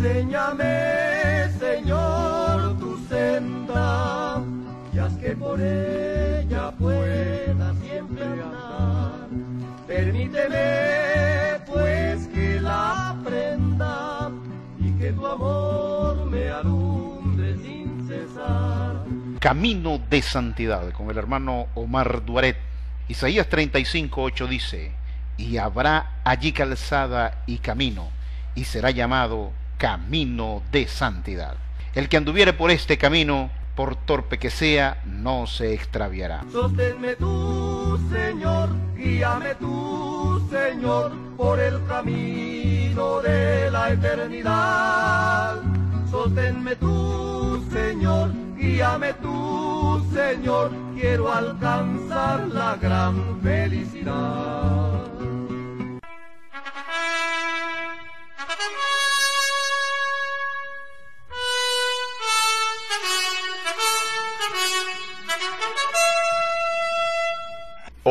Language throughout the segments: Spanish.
Enséñame, Señor, tu senda, y haz que por ella pueda siempre andar. Permíteme, pues, que la aprenda, y que tu amor me alumbre sin cesar. Camino de santidad, con el hermano Omar Duaret. Isaías 35:8 dice: y habrá allí calzada y camino, y será llamado camino de santidad. El que anduviere por este camino, por torpe que sea, no se extraviará. Sosténme tú, Señor, guíame tú, Señor, por el camino de la eternidad. Sosténme tú, Señor, guíame tú, Señor, quiero alcanzar la gran felicidad.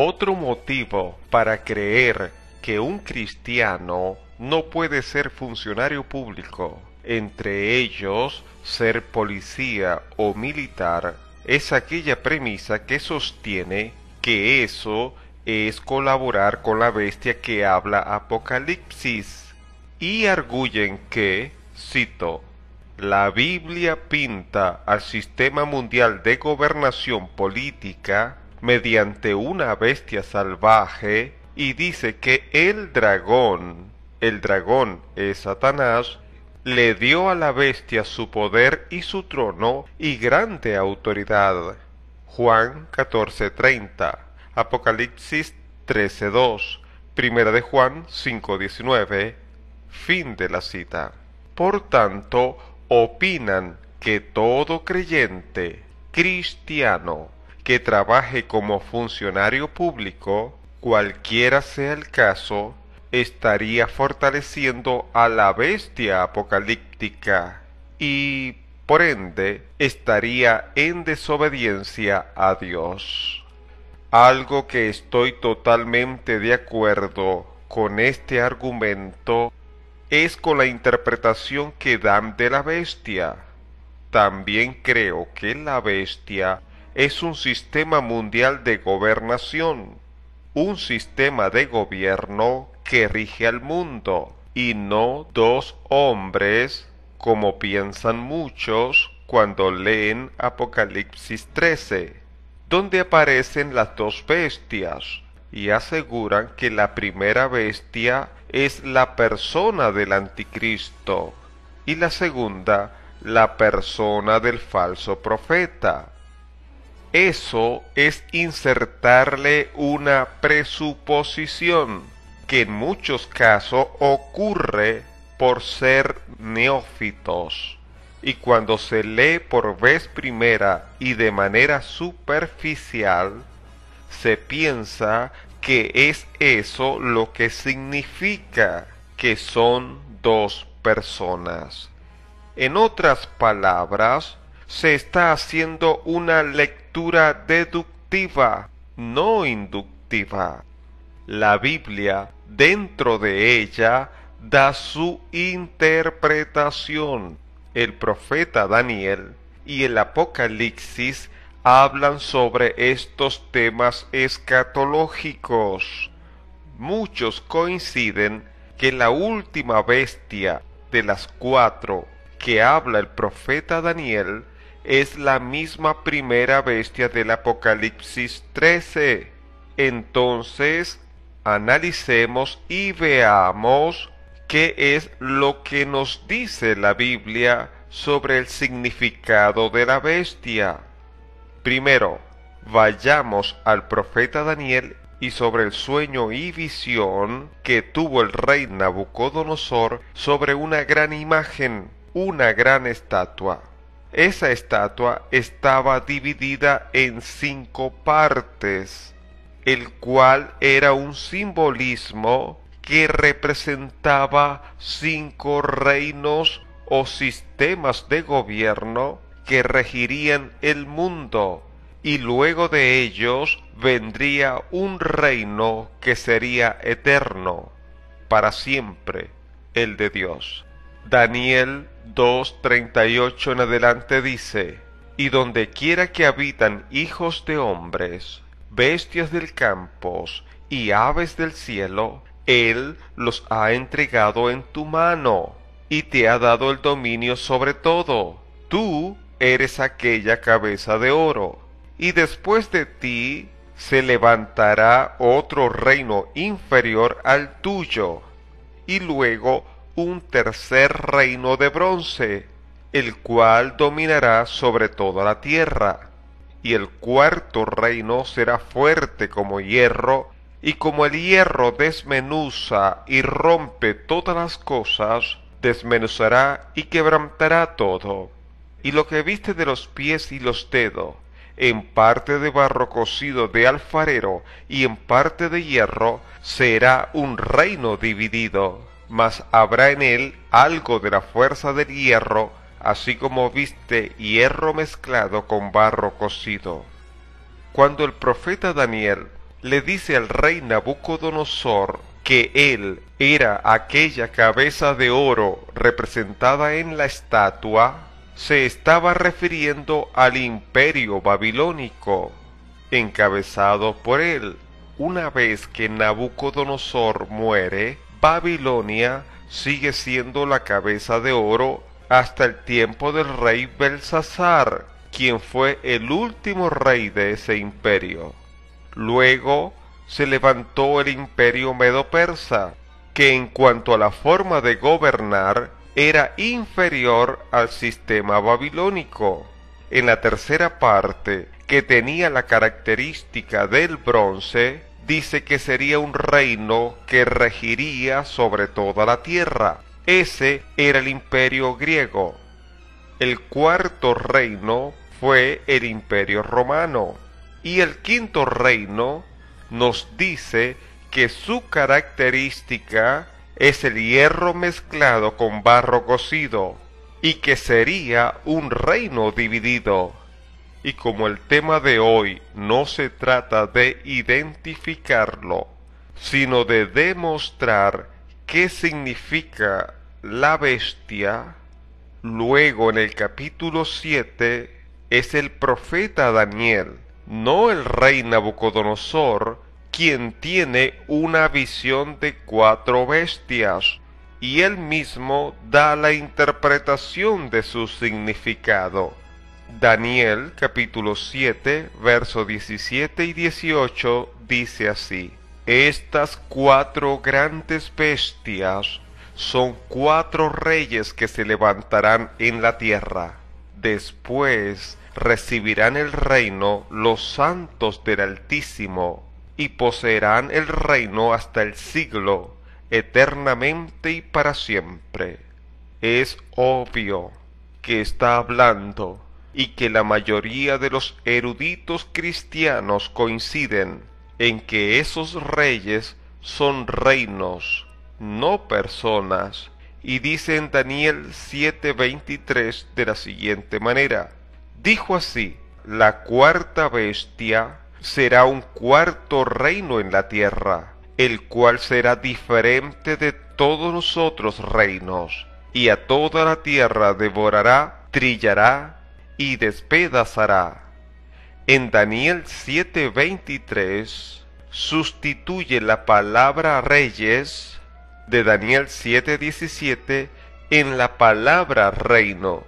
Otro motivo para creer que un cristiano no puede ser funcionario público, entre ellos ser policía o militar, es aquella premisa que sostiene que eso es colaborar con la bestia que habla Apocalipsis, y arguyen que, cito, la Biblia pinta al sistema mundial de gobernación política mediante una bestia salvaje y dice que el dragón es Satanás, le dio a la bestia su poder y su trono y grande autoridad. Juan 14:30, Apocalipsis 13:2, Primera de Juan 5:19, fin de la cita. Por tanto, opinan que todo creyente cristiano que trabaje como funcionario público, cualquiera sea el caso, estaría fortaleciendo a la bestia apocalíptica y, por ende, estaría en desobediencia a Dios. Algo que estoy totalmente de acuerdo con este argumento es con la interpretación que dan de la bestia. También creo que la bestia es un sistema mundial de gobernación, un sistema de gobierno que rige al mundo, y no dos hombres, como piensan muchos cuando leen Apocalipsis 13, donde aparecen las dos bestias, y aseguran que la primera bestia es la persona del anticristo, y la segunda, la persona del falso profeta. Eso es insertarle una presuposición que en muchos casos ocurre por ser neófitos, y cuando se lee por vez primera y de manera superficial, se piensa que es eso lo que significa que son dos personas. En otras palabras, se está haciendo una lectura deductiva, no inductiva. La Biblia, dentro de ella, da su interpretación. El profeta Daniel y el Apocalipsis hablan sobre estos temas escatológicos. Muchos coinciden que la última bestia de las cuatro que habla el profeta Daniel es la misma primera bestia del Apocalipsis 13. Entonces, analicemos y veamos qué es lo que nos dice la Biblia sobre el significado de la bestia. Primero, vayamos al profeta Daniel y sobre el sueño y visión que tuvo el rey Nabucodonosor sobre una gran imagen, una gran estatua. Esa estatua estaba dividida en 5 partes, el cual era un simbolismo que representaba 5 reinos o sistemas de gobierno que regirían el mundo, y luego de ellos vendría un reino que sería eterno, para siempre, el de Dios. Daniel 2:38 en adelante dice: y donde quiera que habitan hijos de hombres, bestias del campo y aves del cielo, Él los ha entregado en tu mano, y te ha dado el dominio sobre todo. Tú eres aquella cabeza de oro, y después de ti se levantará otro reino inferior al tuyo, y luego un tercer reino de bronce, el cual dominará sobre toda la tierra. Y el cuarto reino será fuerte como hierro, y como el hierro desmenuza y rompe todas las cosas, desmenuzará y quebrantará todo. Y lo que viste de los pies y los dedos, en parte de barro cocido de alfarero y en parte de hierro, será un reino dividido, mas habrá en él algo de la fuerza del hierro, así como viste hierro mezclado con barro cocido. Cuando el profeta Daniel le dice al rey Nabucodonosor que él era aquella cabeza de oro representada en la estatua, se estaba refiriendo al imperio babilónico, encabezado por él. Una vez que Nabucodonosor muere, Babilonia sigue siendo la cabeza de oro hasta el tiempo del rey Belsasar, quien fue el último rey de ese imperio. Luego se levantó el imperio medo-persa, que en cuanto a la forma de gobernar era inferior al sistema babilónico. En la tercera parte, que tenía la característica del bronce, dice que sería un reino que regiría sobre toda la tierra. Ese era el imperio griego. El cuarto reino fue el imperio romano. Y el quinto reino nos dice que su característica es el hierro mezclado con barro cocido, y que sería un reino dividido. Y como el tema de hoy no se trata de identificarlo, sino de demostrar qué significa la bestia, luego en el capítulo 7 es el profeta Daniel, no el rey Nabucodonosor, quien tiene una visión de 4 bestias, y él mismo da la interpretación de su significado. Daniel capítulo 7, versos 17 y 18 dice así: estas 4 grandes bestias son 4 reyes que se levantarán en la tierra. Después recibirán el reino los santos del Altísimo, y poseerán el reino hasta el siglo, eternamente y para siempre. Es obvio que está hablando, y que la mayoría de los eruditos cristianos coinciden en que esos reyes son reinos, no personas, y dice en Daniel 7:23 de la siguiente manera: dijo así: la cuarta bestia será un cuarto reino en la tierra, el cual será diferente de todos los otros reinos, y a toda la tierra devorará, trillará y despedazará. En Daniel 7:23 sustituye la palabra reyes de Daniel 7:17 en la palabra reino,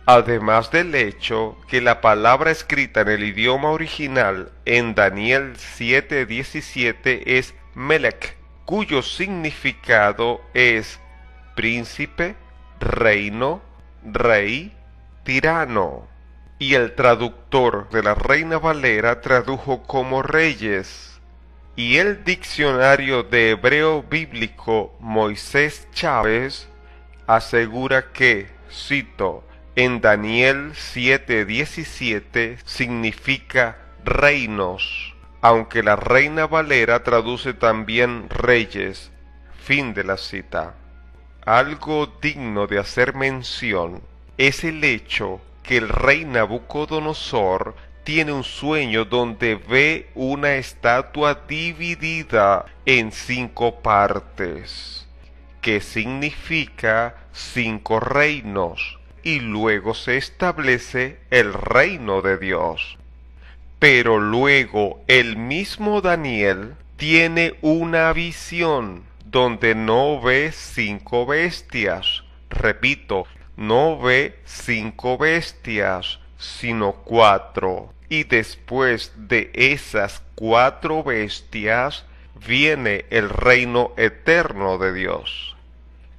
además del hecho que la palabra escrita en el idioma original en Daniel 7:17 es Melech, cuyo significado es príncipe, reino, rey, tirano, y el traductor de la Reina Valera tradujo como reyes, y el diccionario de hebreo bíblico Moisés Chávez asegura que, cito, en Daniel 7:17 significa reinos, aunque la Reina Valera traduce también reyes. Fin de la cita. Algo digno de hacer mención es el hecho que el rey Nabucodonosor tiene un sueño donde ve una estatua dividida en 5 partes, que significa 5 reinos, y luego se establece el reino de Dios. Pero luego el mismo Daniel tiene una visión donde no ve 5 bestias. Repito, no ve 5 bestias, sino 4. Y después de esas 4 bestias viene el reino eterno de Dios.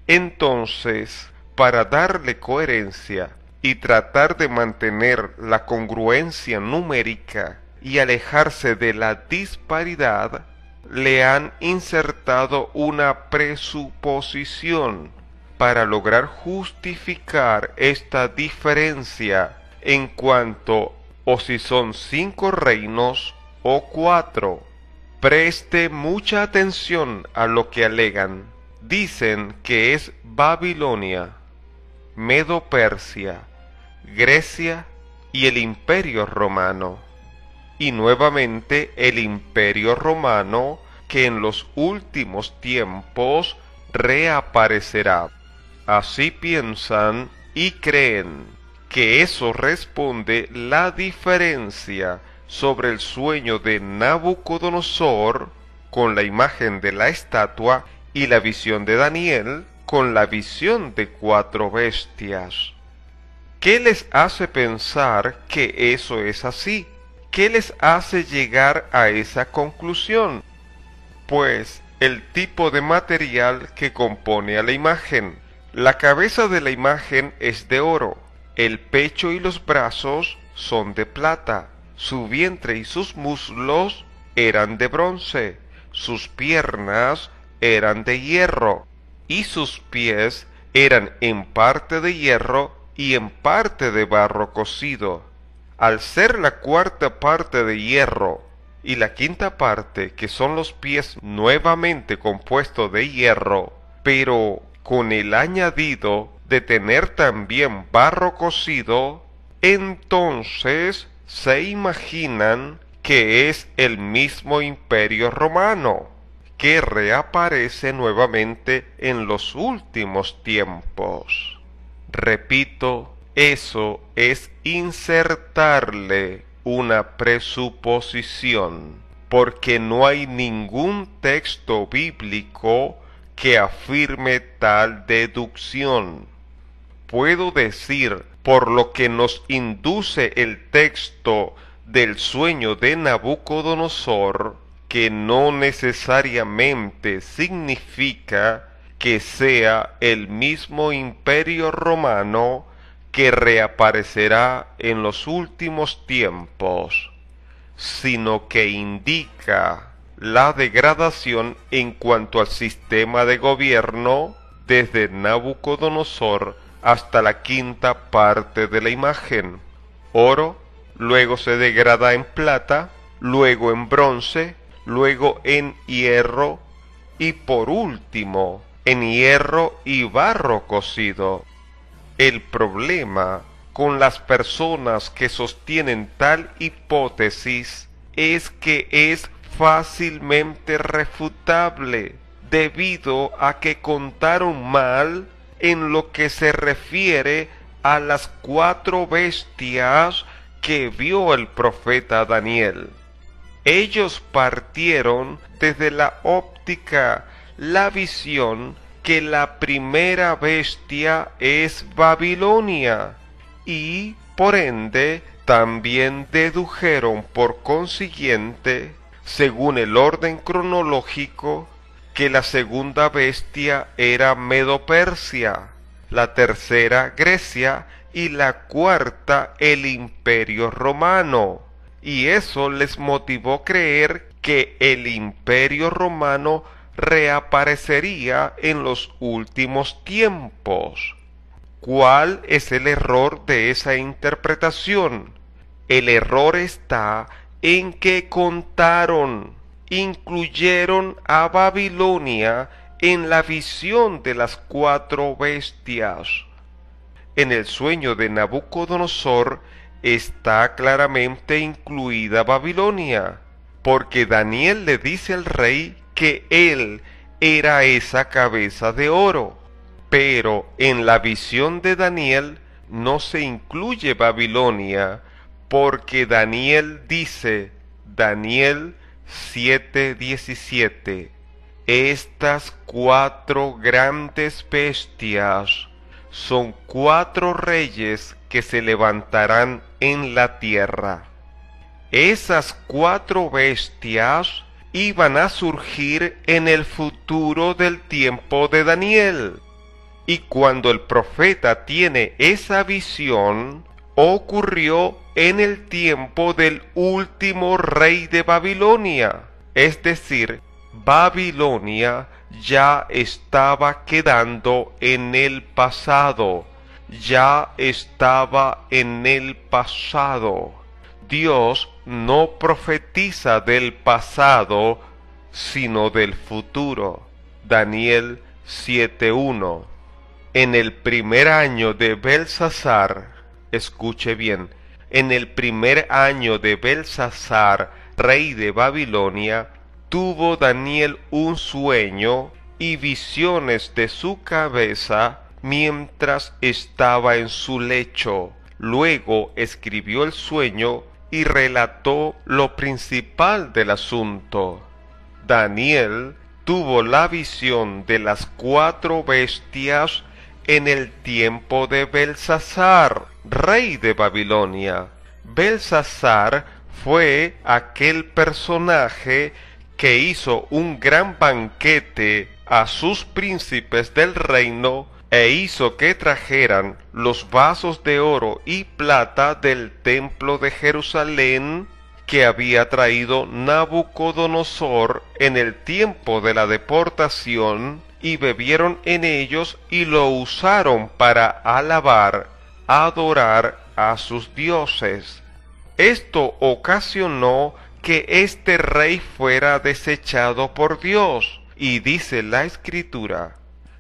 Entonces, para darle coherencia y tratar de mantener la congruencia numérica y alejarse de la disparidad, le han insertado una presuposición para lograr justificar esta diferencia en cuanto o si son 5 reinos o 4. Preste mucha atención a lo que alegan. Dicen que es Babilonia, Medo-Persia, Grecia y el Imperio Romano. Y nuevamente el Imperio Romano, que en los últimos tiempos reaparecerá. Así piensan y creen que eso responde la diferencia sobre el sueño de Nabucodonosor con la imagen de la estatua y la visión de Daniel con la visión de 4 bestias. ¿Qué les hace pensar que eso es así? ¿Qué les hace llegar a esa conclusión? Pues el tipo de material que compone a la imagen. La cabeza de la imagen es de oro, el pecho y los brazos son de plata, su vientre y sus muslos eran de bronce, sus piernas eran de hierro, y sus pies eran en parte de hierro y en parte de barro cocido. Al ser la 4ª parte de hierro y la 5ª parte, que son los pies nuevamente compuestos de hierro, pero con el añadido de tener también barro cocido, entonces se imaginan que es el mismo Imperio Romano, que reaparece nuevamente en los últimos tiempos. Repito, eso es insertarle una presuposición, porque no hay ningún texto bíblico que afirme tal deducción. Puedo decir, por lo que nos induce el texto del sueño de Nabucodonosor, que no necesariamente significa que sea el mismo Imperio Romano que reaparecerá en los últimos tiempos, sino que indica la degradación en cuanto al sistema de gobierno desde Nabucodonosor hasta la 5ª parte de la imagen. Oro, luego se degrada en plata, luego en bronce, luego en hierro y por último en hierro y barro cocido. El problema con las personas que sostienen tal hipótesis es que es fácilmente refutable, debido a que contaron mal en lo que se refiere a las 4 bestias que vio el profeta Daniel. Ellos partieron desde la óptica, la visión, que la primera bestia es Babilonia, y por ende también dedujeron por consiguiente, según el orden cronológico, que la segunda bestia era Medo-Persia, la tercera Grecia y la 4ª el Imperio Romano, y eso les motivó creer que el Imperio Romano reaparecería en los últimos tiempos. ¿Cuál es el error de esa interpretación? El error está en que incluyeron a Babilonia en la visión de las 4 bestias. En el sueño de Nabucodonosor está claramente incluida Babilonia, porque Daniel le dice al rey que él era esa cabeza de oro. Pero en la visión de Daniel no se incluye Babilonia, porque Daniel dice, Daniel 7:17, estas 4 grandes bestias son 4 reyes que se levantarán en la tierra. Esas 4 bestias iban a surgir en el futuro del tiempo de Daniel. Y cuando el profeta tiene esa visión, ocurrió en el tiempo del último rey de Babilonia. Es decir, Babilonia ya estaba quedando en el pasado. Ya estaba en el pasado. Dios no profetiza del pasado, sino del futuro. Daniel 7:1. En el primer año de Belsasar, escuche bien, en el primer año de Belsasar, rey de Babilonia, tuvo Daniel un sueño y visiones de su cabeza mientras estaba en su lecho. Luego escribió el sueño y relató lo principal del asunto. Daniel tuvo la visión de las 4 bestias en el tiempo de Belsasar, rey de Babilonia. Belsasar fue aquel personaje que hizo un gran banquete a sus príncipes del reino e hizo que trajeran los vasos de oro y plata del templo de Jerusalén que había traído Nabucodonosor en el tiempo de la deportación, y bebieron en ellos y lo usaron para alabar, adorar a sus dioses. Esto ocasionó que este rey fuera desechado por Dios, y dice la Escritura,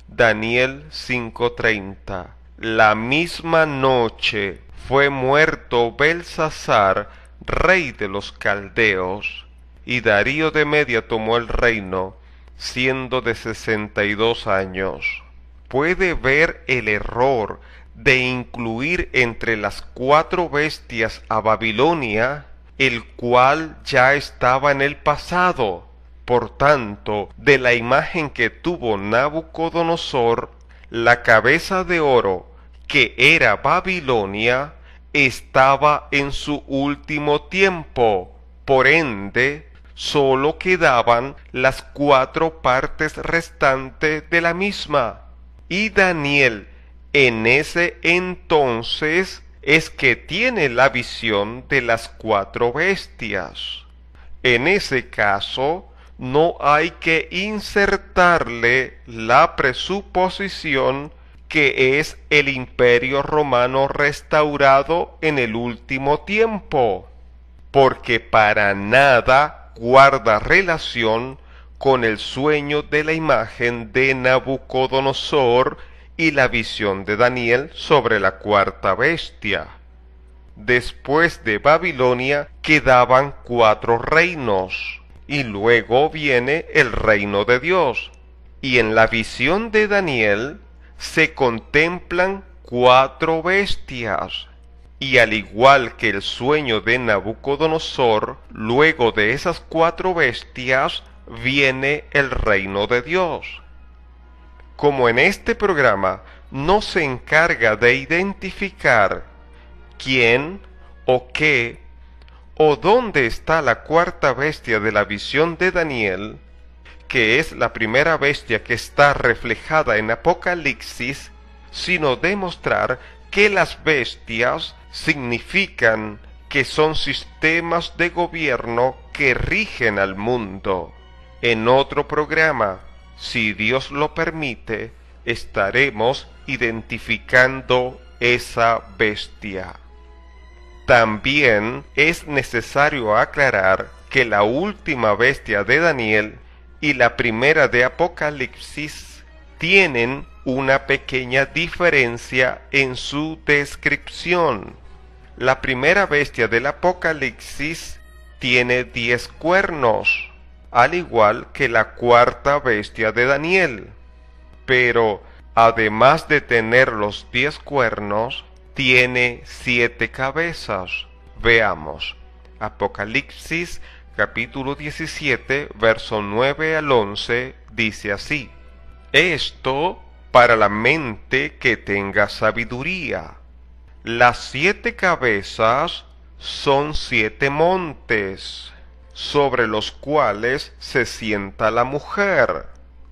Daniel 5:30, la misma noche fue muerto Belsasar, rey de los caldeos, y Darío de Media tomó el reino, siendo de 62 años. Puede ver el error de incluir entre las 4 bestias a Babilonia, el cual ya estaba en el pasado. Por tanto, de la imagen que tuvo Nabucodonosor, la cabeza de oro, que era Babilonia, estaba en su último tiempo. Por ende, sólo quedaban las 4 partes restantes de la misma. Y Daniel, en ese entonces, es que tiene la visión de las 4 bestias. En ese caso, no hay que insertarle la presuposición que es el Imperio Romano restaurado en el último tiempo, porque para nada guarda relación con el sueño de la imagen de Nabucodonosor y la visión de Daniel sobre la 4ª bestia. Después de Babilonia quedaban 4 reinos, y luego viene el reino de Dios. Y en la visión de Daniel se contemplan 4 bestias. Y al igual que el sueño de Nabucodonosor, luego de esas 4 bestias viene el reino de Dios. Como en este programa no se encarga de identificar quién o qué o dónde está la 4ª bestia de la visión de Daniel, que es la primera bestia que está reflejada en Apocalipsis, sino demostrar que las bestias significan que son sistemas de gobierno que rigen al mundo. En otro programa, si Dios lo permite, estaremos identificando esa bestia. También es necesario aclarar que la última bestia de Daniel y la primera de Apocalipsis tienen una pequeña diferencia en su descripción. La primera bestia del Apocalipsis tiene 10 cuernos, al igual que la cuarta bestia de Daniel. Pero, además de tener los 10 cuernos, tiene 7 cabezas. Veamos. Apocalipsis capítulo 17, verso 9 al 11, dice así: Esto para la mente que tenga sabiduría. Las 7 cabezas son 7 montes, sobre los cuales se sienta la mujer,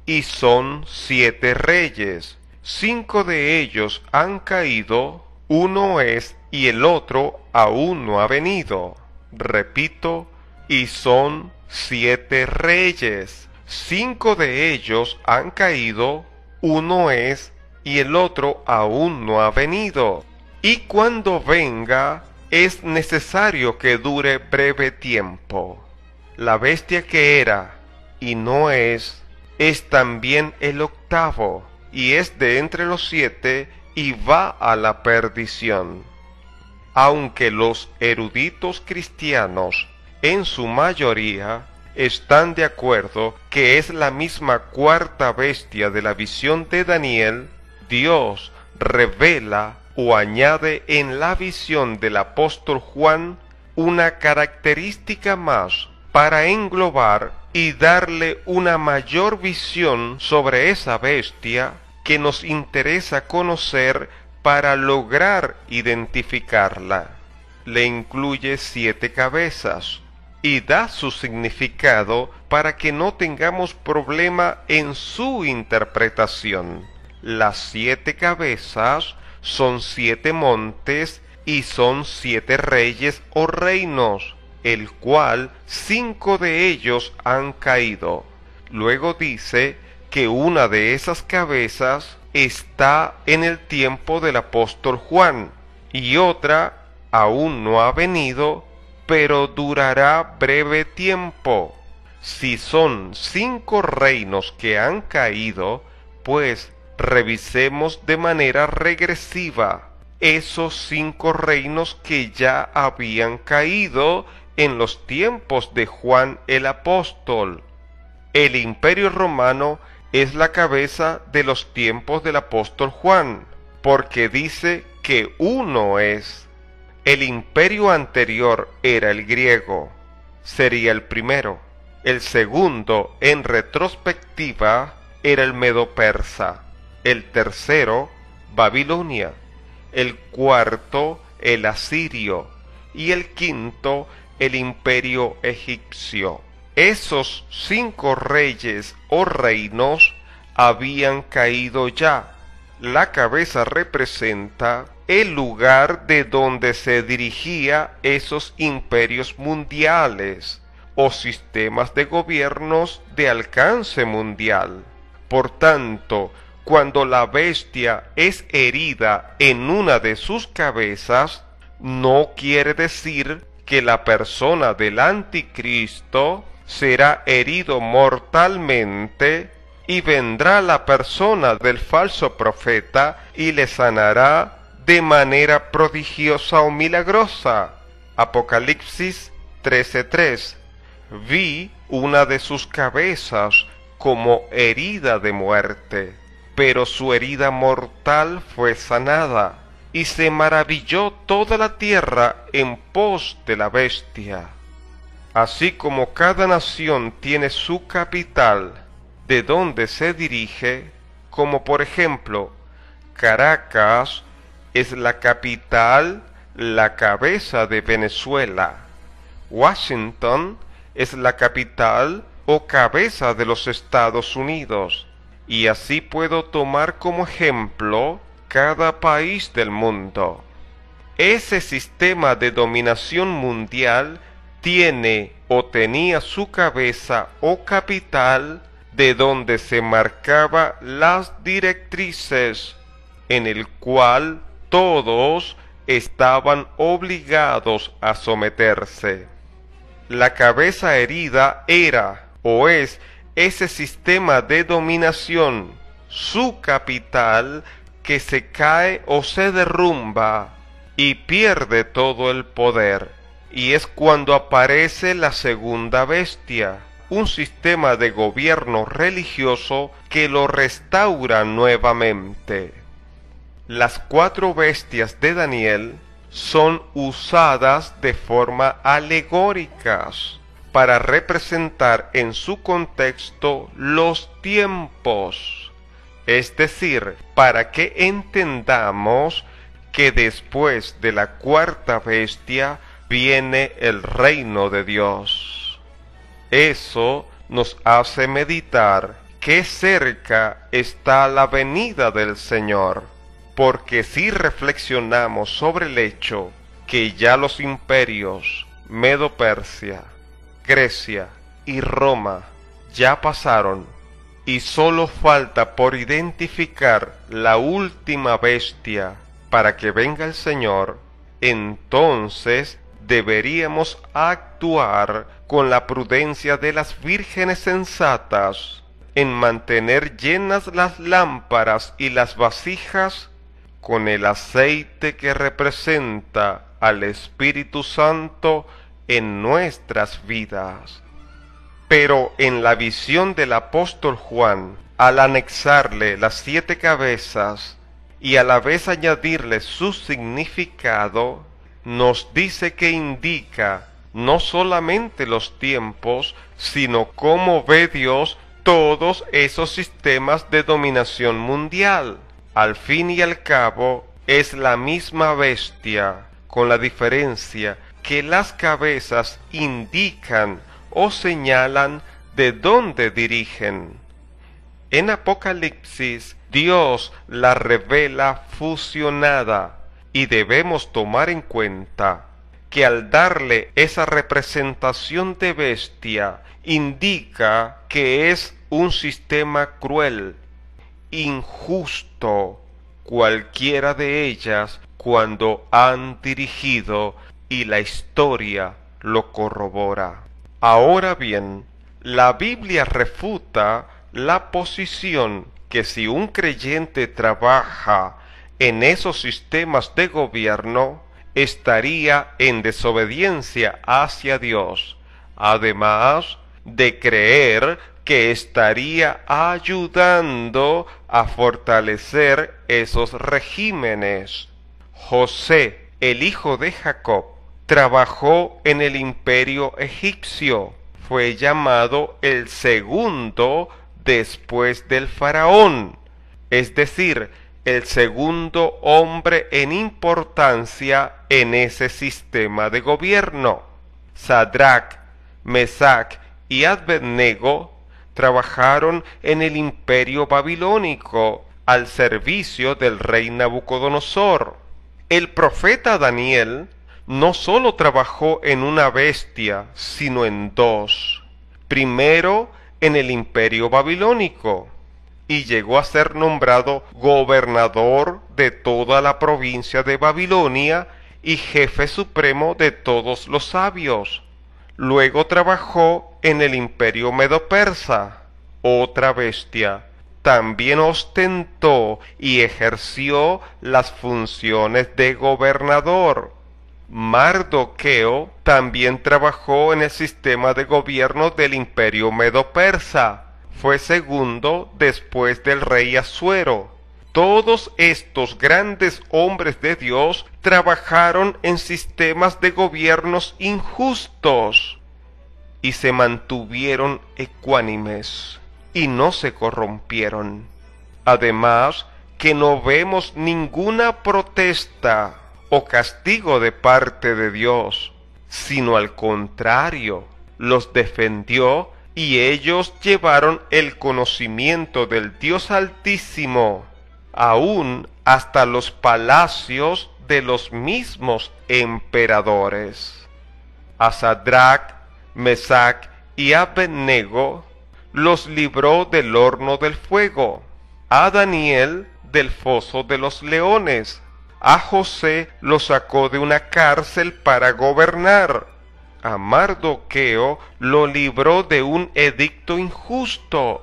y son 7 reyes. 5 de ellos han caído, uno es y el otro aún no ha venido. Repito, y son 7 reyes. 5 de ellos han caído, uno es y el otro aún no ha venido. Y cuando venga, es necesario que dure breve tiempo. La bestia que era y no es también el octavo, y es de entre los 7 y va a la perdición. Aunque los eruditos cristianos, en su mayoría, están de acuerdo que es la misma cuarta bestia de la visión de Daniel, Dios revela o añade en la visión del apóstol Juan una característica más para englobar y darle una mayor visión sobre esa bestia que nos interesa conocer para lograr identificarla. Le incluye 7 cabezas y da su significado para que no tengamos problema en su interpretación. Las 7 cabezas son 7 montes y son 7 reyes o reinos, el cual 5 de ellos han caído. Luego dice que una de esas cabezas está en el tiempo del apóstol Juan y otra aún no ha venido, pero durará breve tiempo. Si son 5 reinos que han caído, pues revisemos de manera regresiva esos 5 reinos que ya habían caído en los tiempos de Juan el apóstol. El Imperio Romano es la cabeza de los tiempos del apóstol Juan, porque dice que uno es. El imperio anterior era el griego, sería el primero. El segundo, en retrospectiva, era el medo-persa. El tercero, Babilonia. El cuarto, el asirio. Y el quinto, el imperio egipcio. Esos 5 reyes o reinos habían caído ya. La cabeza representa el lugar de donde se dirigía esos imperios mundiales o sistemas de gobiernos de alcance mundial. Por tanto, cuando la bestia es herida en una de sus cabezas, no quiere decir que la persona del anticristo será herido mortalmente y vendrá la persona del falso profeta y le sanará de manera prodigiosa o milagrosa. Apocalipsis 13:3. Vi una de sus cabezas como herida de muerte, pero su herida mortal fue sanada, y se maravilló toda la tierra en pos de la bestia. Así como cada nación tiene su capital, de donde se dirige, como por ejemplo, Caracas es la capital, la cabeza de Venezuela. Washington es la capital o cabeza de los Estados Unidos. Y así puedo tomar como ejemplo cada país del mundo. Ese sistema de dominación mundial tiene o tenía su cabeza o capital de donde se marcaba las directrices, en el cual todos estaban obligados a someterse. La cabeza herida era o es ese sistema de dominación, su capital que se cae o se derrumba y pierde todo el poder. Y es cuando aparece la segunda bestia, un sistema de gobierno religioso que lo restaura nuevamente. Las 4 bestias de Daniel son usadas de forma alegóricas para representar en su contexto los tiempos, es decir, para que entendamos que después de la 4ª bestia viene el reino de Dios. Eso nos hace meditar que cerca está la venida del Señor, porque si reflexionamos sobre el hecho que ya los imperios Medo-Persia, Grecia y Roma ya pasaron y solo falta por identificar la última bestia para que venga el Señor, entonces deberíamos actuar con la prudencia de las vírgenes sensatas en mantener llenas las lámparas y las vasijas con el aceite que representa al Espíritu Santo en nuestras vidas. Pero en la visión del apóstol Juan, al anexarle las 7 cabezas y a la vez añadirle su significado, nos dice que indica no solamente los tiempos, sino cómo ve Dios todos esos sistemas de dominación mundial. Al fin y al cabo, es la misma bestia, con la diferencia que las cabezas indican o señalan de dónde dirigen. En Apocalipsis, Dios la revela fusionada, y debemos tomar en cuenta que al darle esa representación de bestia, indica que es un sistema cruel, injusto, cualquiera de ellas cuando han dirigido, y la historia lo corrobora. Ahora bien, la Biblia refuta la posición que si un creyente trabaja en esos sistemas de gobierno, estaría en desobediencia hacia Dios, además de creer que estaría ayudando a fortalecer esos regímenes. José, el hijo de Jacob, trabajó en el imperio egipcio, fue llamado el segundo después del faraón, es decir, el segundo hombre en importancia en ese sistema de gobierno. Sadrac, Mesac y Abednego trabajaron en el imperio babilónico al servicio del rey Nabucodonosor. El profeta Daniel no solo trabajó en una bestia, sino en 2. Primero en el imperio babilónico, y llegó a ser nombrado gobernador de toda la provincia de Babilonia y jefe supremo de todos los sabios. Luego trabajó en el imperio Medo-Persa, otra bestia. También ostentó y ejerció las funciones de gobernador. Mardoqueo también trabajó en el sistema de gobierno del imperio Medo-Persa. Fue segundo después del rey Asuero. Todos estos grandes hombres de Dios trabajaron en sistemas de gobiernos injustos y se mantuvieron ecuánimes y no se corrompieron. Además, que no vemos ninguna protesta o castigo de parte de Dios, sino al contrario, los defendió y ellos llevaron el conocimiento del Dios Altísimo, aún hasta los palacios de los mismos emperadores. A Sadrac, Mesac y Abednego los libró del horno del fuego, a Daniel del foso de los leones, a José lo sacó de una cárcel para gobernar, a Mardoqueo lo libró de un edicto injusto,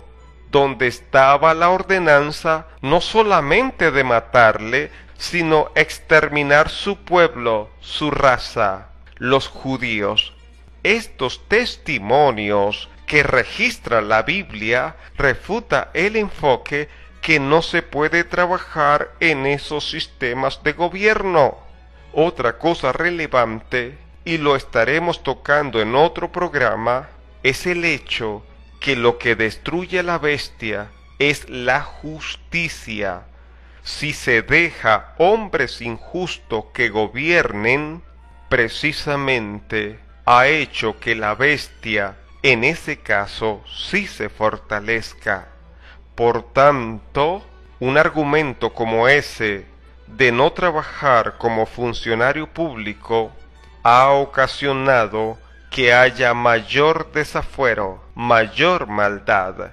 donde estaba la ordenanza no solamente de matarle, sino exterminar su pueblo, su raza, los judíos. Estos testimonios que registra la Biblia refuta el enfoque que no se puede trabajar en esos sistemas de gobierno. Otra cosa relevante, y lo estaremos tocando en otro programa, es el hecho que lo que destruye a la bestia es la justicia. Si se deja hombres injustos que gobiernen, precisamente ha hecho que la bestia en ese caso sí se fortalezca. Por tanto, un argumento como ese de no trabajar como funcionario público ha ocasionado que haya mayor desafuero, mayor maldad.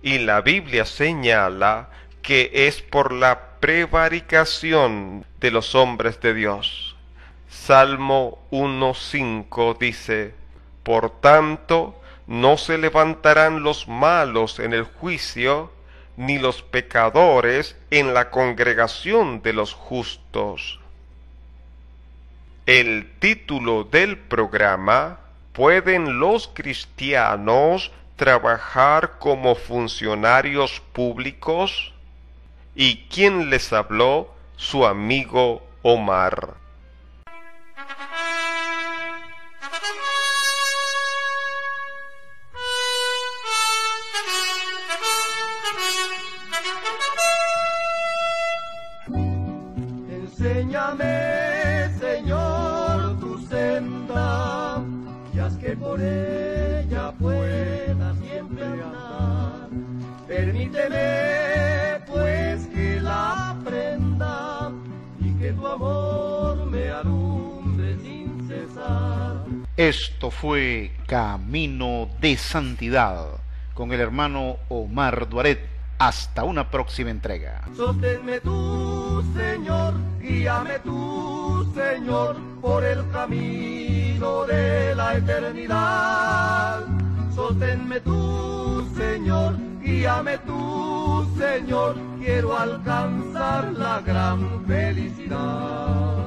Y la Biblia señala que es por la prevaricación de los hombres de Dios. Salmo 1:5 dice: por tanto, no se levantarán los malos en el juicio, ni los pecadores en la congregación de los justos. El título del programa: ¿pueden los cristianos trabajar como funcionarios públicos? ¿Y quién les habló? Su amigo Omar. Enséñame, Señor, tu senda, y haz que por ella pueda siempre andar. Permíteme, pues, que la aprenda, y que tu amor me alumbre sin cesar. Esto fue Camino de Santidad con el hermano Omar Duaret. Hasta una próxima entrega. Sosténme tú, Señor, guíame tú, Señor, por el camino de la eternidad. Sosténme tú, Señor, guíame tú, Señor, quiero alcanzar la gran felicidad.